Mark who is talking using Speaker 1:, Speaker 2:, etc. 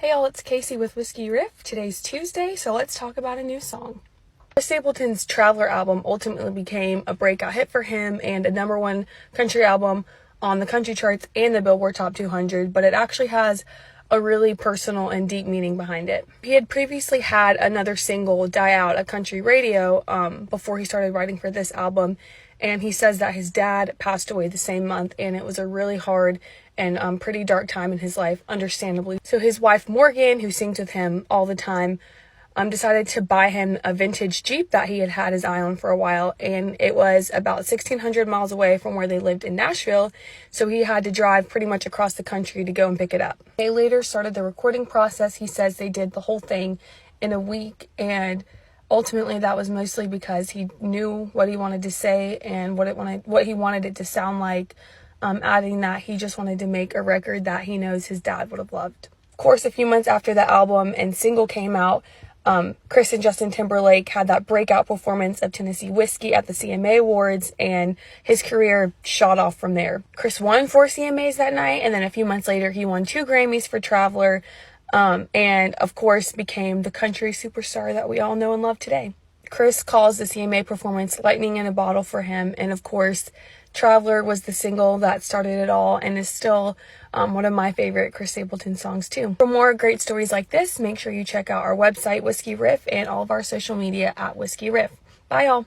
Speaker 1: Hey y'all, it's Casey with Whiskey Riff. Today's Tuesday, so let's talk about a new song. Stapleton's Traveler album ultimately became a breakout hit for him and a #1 country album on the country charts and the Billboard Top 200, but it actually has a really personal and deep meaning behind it. He had previously had another single die out at country radio before he started writing for this album, and he says that his dad passed away the same month, and it was a really hard and pretty dark time in his life, understandably. So his wife Morgan, who sings with him all the time, decided to buy him a vintage Jeep that he had had his eye on for a while, and it was about 1,600 miles away from where they lived in Nashville, so he had to drive pretty much across the country to go and pick it up. They later started the recording process. He says they did the whole thing in a week, and ultimately that was mostly because he knew what he wanted to say and what he wanted it to sound like, adding that he just wanted to make a record that he knows his dad would have loved. Of course, a few months after the album and single came out, Chris and Justin Timberlake had that breakout performance of Tennessee Whiskey at the CMA Awards, and his career shot off from there. Chris won 4 CMAs that night, and then a few months later, he won 2 Grammys for Traveler, and of course became the country superstar that we all know and love today. Chris calls the CMA performance lightning in a bottle for him, and of course, Traveler was the single that started it all and is still one of my favorite Chris Stapleton songs too. For more great stories like this, make sure you check out our website, Whiskey Riff, and all of our social media at Whiskey Riff. Bye y'all.